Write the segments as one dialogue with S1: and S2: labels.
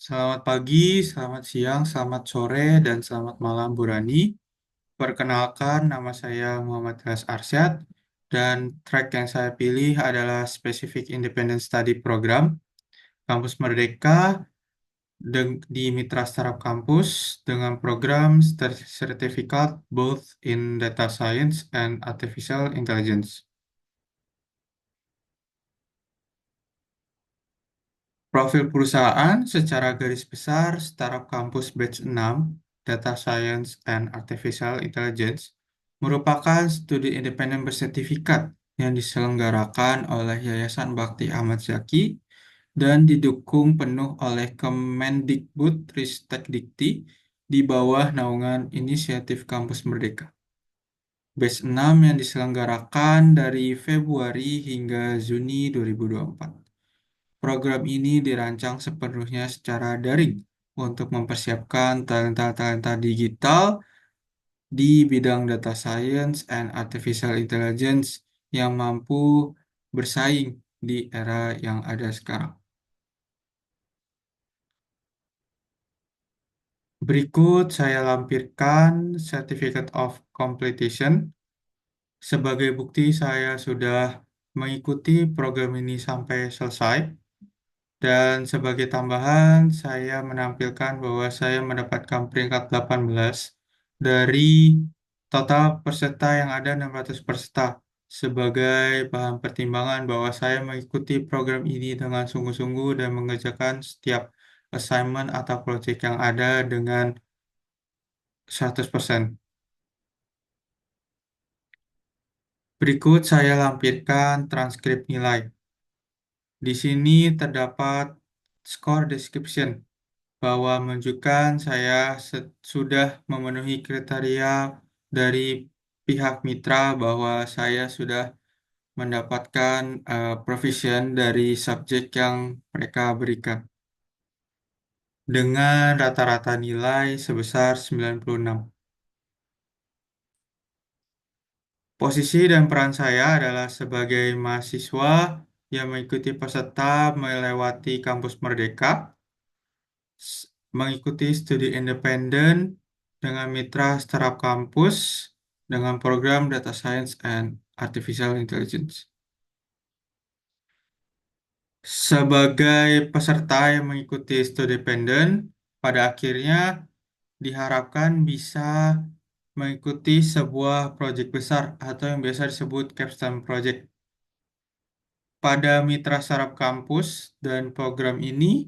S1: Selamat pagi, selamat siang, selamat sore, dan selamat malam Bu Rani. Perkenalkan, nama saya Muhammad Ras Arsyad, dan track yang saya pilih adalah Specific Independent Study Program Kampus Merdeka di Mitra Startup Kampus dengan program Sertifikat both in Data Science and Artificial Intelligence. Profil perusahaan secara garis besar Startup Campus Batch 6, Data Science and Artificial Intelligence, merupakan studi independen bersertifikat yang diselenggarakan oleh Yayasan Bakti Ahmad Zaki dan didukung penuh oleh Kemendikbud-Ristek-Dikti di bawah naungan Inisiatif Kampus Merdeka. Batch 6 yang diselenggarakan dari Februari hingga Juni 2024. Program ini dirancang sepenuhnya secara daring untuk mempersiapkan talenta-talenta digital di bidang data science and artificial intelligence yang mampu bersaing di era yang ada sekarang. Berikut saya lampirkan Certificate of Completion sebagai bukti saya sudah mengikuti program ini sampai selesai. Dan sebagai tambahan, saya menampilkan bahwa saya mendapatkan peringkat 18 dari total peserta yang ada 600 peserta sebagai bahan pertimbangan bahwa saya mengikuti program ini dengan sungguh-sungguh dan mengerjakan setiap assignment atau project yang ada dengan 100%. Berikut saya lampirkan transkrip nilai. Di sini terdapat score description bahwa menunjukkan saya sudah memenuhi kriteria dari pihak mitra bahwa saya sudah mendapatkan provision dari subjek yang mereka berikan dengan rata-rata nilai sebesar 96. Posisi dan peran saya adalah sebagai mahasiswa yang mengikuti peserta melewati kampus Merdeka, mengikuti studi independen dengan mitra startup kampus dengan program Data Science and Artificial Intelligence. Sebagai peserta yang mengikuti studi independen, pada akhirnya diharapkan bisa mengikuti sebuah proyek besar atau yang biasa disebut capstone project. Pada mitra startup kampus dan program ini,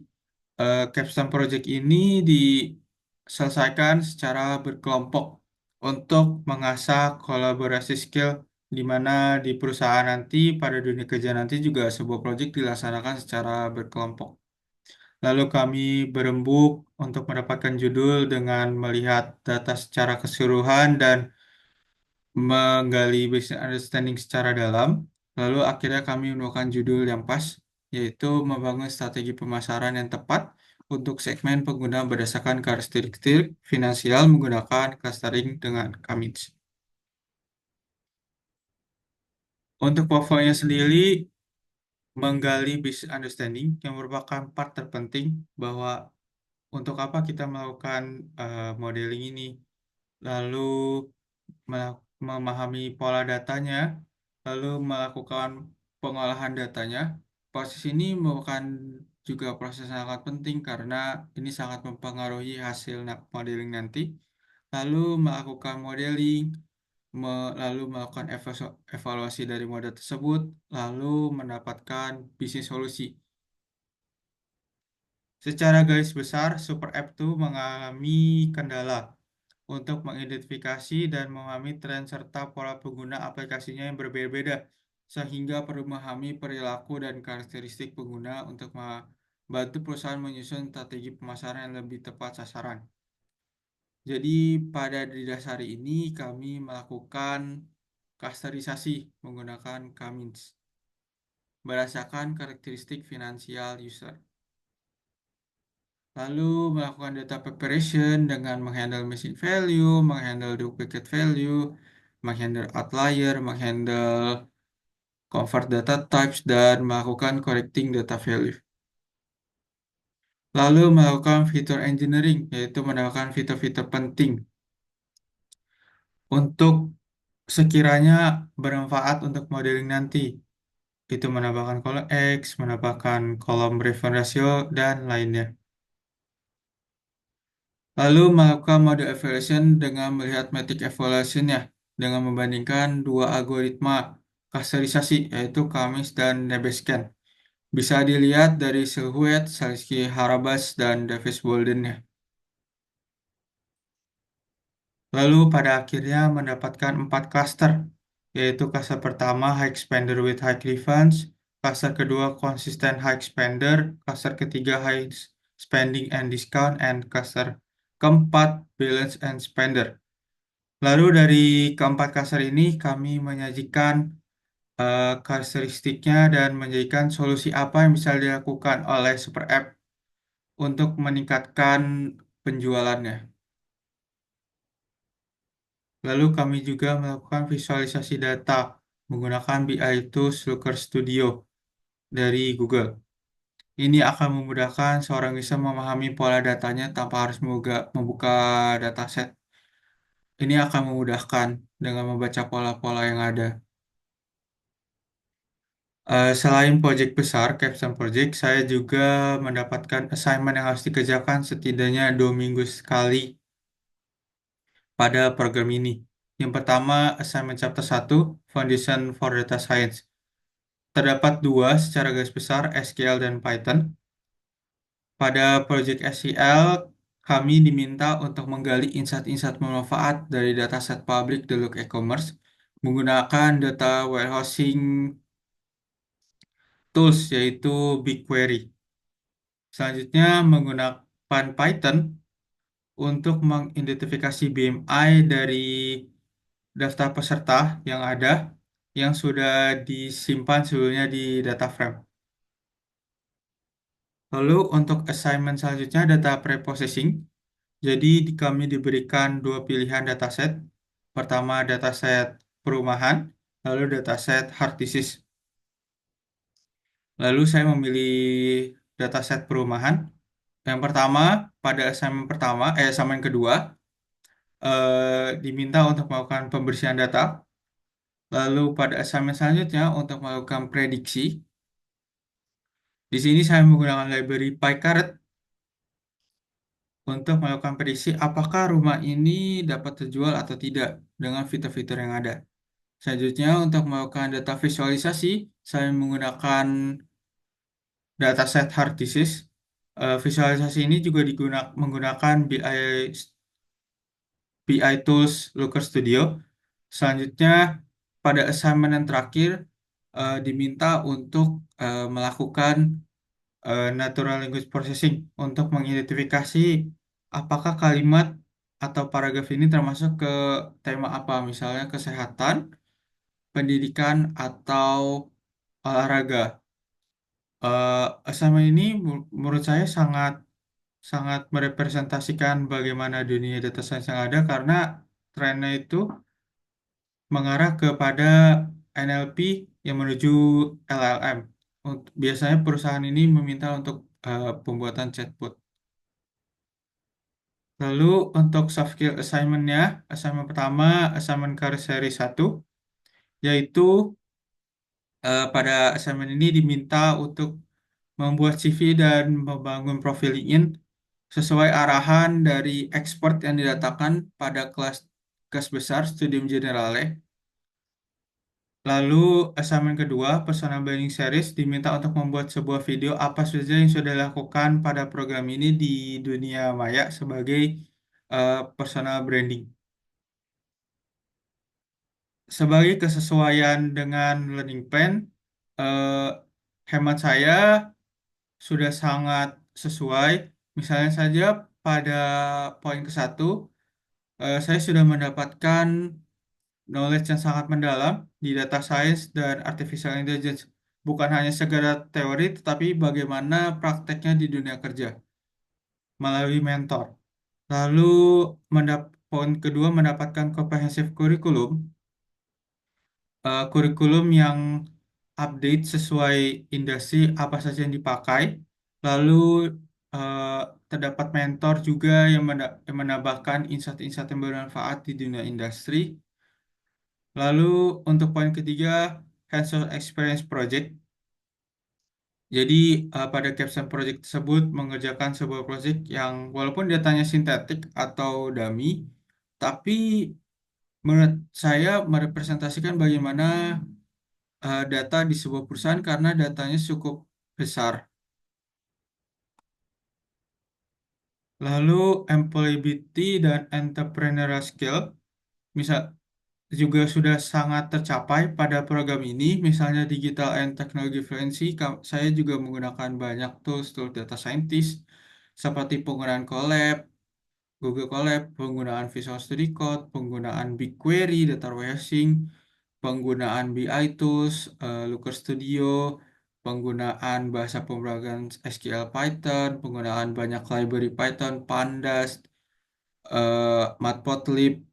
S1: capstone project ini diselesaikan secara berkelompok untuk mengasah kolaborasi skill di mana di perusahaan nanti pada dunia kerja nanti juga sebuah proyek dilaksanakan secara berkelompok. Lalu kami berembuk untuk mendapatkan judul dengan melihat data secara keseluruhan dan menggali business understanding secara dalam. Lalu akhirnya kami menemukan judul yang pas, yaitu membangun strategi pemasaran yang tepat untuk segmen pengguna berdasarkan karakteristik finansial menggunakan clustering dengan Kamins. Untuk portfolio sendiri, menggali business understanding yang merupakan part terpenting bahwa untuk apa kita melakukan modeling ini, lalu memahami pola datanya, lalu melakukan pengolahan datanya. Proses ini merupakan juga proses yang sangat penting karena ini sangat mempengaruhi hasil modeling nanti. Lalu melakukan modeling, lalu melakukan evaluasi dari model tersebut, lalu mendapatkan bisnis solusi. Secara garis besar, Super App itu mengalami kendala untuk mengidentifikasi dan memahami tren serta pola pengguna aplikasinya yang berbeda-beda, sehingga perlu memahami perilaku dan karakteristik pengguna untuk membantu perusahaan menyusun strategi pemasaran yang lebih tepat sasaran. Jadi pada didasari ini kami melakukan klasterisasi menggunakan Kamins berdasarkan karakteristik finansial user. Lalu melakukan data preparation dengan menghandle machine value, menghandle duplicate value, menghandle outlier, menghandle convert data types, dan melakukan correcting data value. Lalu melakukan fitur engineering, yaitu menambahkan fitur-fitur penting untuk sekiranya bermanfaat untuk modeling nanti. Itu menambahkan kolom X, menambahkan kolom reference ratio, dan lainnya. Lalu melakukan model evaluation dengan melihat metric evaluation ya, dengan membandingkan dua algoritma klasterisasi, yaitu Kamis dan Nebescan. Bisa dilihat dari Silhouette, Saliski-Harabas, dan Davis-Walden ya. Lalu pada akhirnya mendapatkan empat cluster, yaitu cluster pertama high expander with high cleavage, cluster kedua consistent high expander, cluster ketiga high spending and discount, and cluster keempat balance and spender. Lalu dari keempat cluster ini kami menyajikan karakteristiknya dan menjadikan solusi apa yang bisa dilakukan oleh super app untuk meningkatkan penjualannya. Lalu kami juga melakukan visualisasi data menggunakan BI Tools Looker Studio dari Google. Ini akan memudahkan seorang bisa memahami pola datanya tanpa harus membuka dataset. Ini akan memudahkan dengan membaca pola-pola yang ada. Selain proyek besar, Capstone Project, saya juga mendapatkan assignment yang harus dikerjakan setidaknya 2 minggu sekali pada program ini. Yang pertama, assignment chapter 1, Foundation for Data Science. Terdapat dua secara garis besar, SQL dan Python. Pada proyek SQL, kami diminta untuk menggali insight-insight bermanfaat dari dataset publik Deluxe e-commerce menggunakan data warehousing tools yaitu BigQuery. Selanjutnya menggunakan Python untuk mengidentifikasi BMI dari daftar peserta yang ada yang sudah disimpan sebelumnya di data frame. Lalu untuk assignment selanjutnya data preprocessing. Jadi kami diberikan dua pilihan dataset. Pertama dataset perumahan, lalu dataset hard disease. Lalu saya memilih dataset perumahan. Yang pertama pada assignment kedua diminta untuk melakukan pembersihan data. Lalu pada assignment selanjutnya untuk melakukan prediksi. Di sini saya menggunakan library PyCaret untuk melakukan prediksi apakah rumah ini dapat terjual atau tidak dengan fitur-fitur yang ada. Selanjutnya, untuk melakukan data visualisasi, saya menggunakan dataset hard disk. Visualisasi ini juga menggunakan BI Tools Looker Studio. Selanjutnya, pada assignment yang terakhir, diminta untuk melakukan natural language processing untuk mengidentifikasi apakah kalimat atau paragraf ini termasuk ke tema apa, misalnya kesehatan, pendidikan, atau olahraga. Assignment ini menurut saya sangat sangat merepresentasikan bagaimana dunia data science yang ada karena trennya itu mengarah kepada NLP yang menuju LLM. Biasanya perusahaan ini meminta untuk pembuatan chatbot. Lalu untuk soft skill assignment-nya, assignment pertama, assignment career seri 1, yaitu pada assignment ini diminta untuk membuat CV dan membangun profil LinkedIn sesuai arahan dari expert yang didatakan pada kelas besar Studium Generale. Lalu assignment kedua, personal branding series diminta untuk membuat sebuah video apa saja yang sudah dilakukan pada program ini di dunia maya sebagai personal branding. Sebagai kesesuaian dengan learning plan, eh, hemat saya sudah sangat sesuai. Misalnya saja pada poin ke-1, saya sudah mendapatkan knowledge yang sangat mendalam di data science dan artificial intelligence. Bukan hanya sekedar teori, tetapi bagaimana prakteknya di dunia kerja melalui mentor. Lalu poin kedua mendapatkan comprehensive curriculum, kurikulum yang update sesuai industri apa saja yang dipakai. Lalu terdapat mentor juga yang menambahkan insight-insight yang bermanfaat di dunia industri. Lalu untuk poin ketiga, hands-on experience project. Jadi pada caption project tersebut mengerjakan sebuah project yang walaupun datanya sintetik atau dummy, tapi menurut saya merepresentasikan bagaimana data di sebuah perusahaan karena datanya cukup besar. Lalu employability dan entrepreneurial skill misal juga sudah sangat tercapai pada program ini, misalnya Digital and Technology Fluency. Saya juga menggunakan banyak tools data scientist seperti penggunaan Colab, Google Colab, penggunaan Visual Studio Code, penggunaan BigQuery, data warehousing, penggunaan BI tools, Looker Studio, penggunaan bahasa pemrograman SQL Python, penggunaan banyak library Python, Pandas, Matplotlib,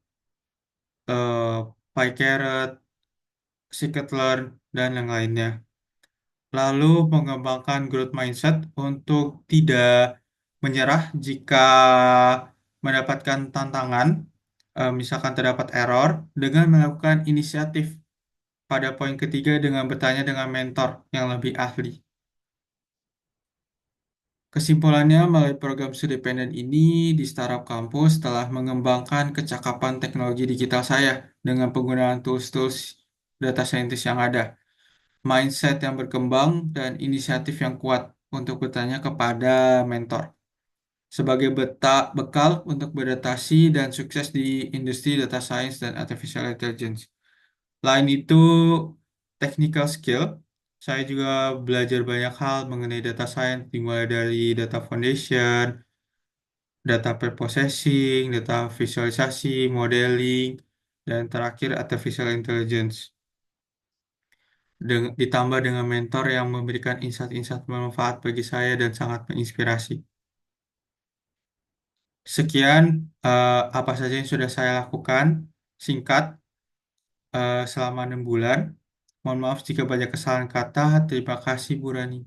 S1: PyCarrot, scikit-learn, dan yang lainnya. Lalu mengembangkan growth mindset untuk tidak menyerah jika mendapatkan tantangan, misalkan terdapat error, dengan melakukan inisiatif pada poin ketiga dengan bertanya dengan mentor yang lebih ahli. Kesimpulannya, melalui program studi dependen ini di Startup Kampus telah mengembangkan kecakapan teknologi digital saya dengan penggunaan tools-tools data scientist yang ada, mindset yang berkembang, dan inisiatif yang kuat untuk bertanya kepada mentor sebagai bekal untuk beradaptasi dan sukses di industri data science dan artificial intelligence. Lain itu, technical skill. Saya juga belajar banyak hal mengenai data science, dimulai dari data foundation, data preprocessing, data visualisasi, modeling, dan terakhir artificial intelligence. Ditambah dengan mentor yang memberikan insight-insight bermanfaat bagi saya dan sangat menginspirasi. Sekian apa saja yang sudah saya lakukan, singkat, selama 6 bulan. Mohon maaf jika banyak kesalahan kata. Terima kasih, Bu Rani.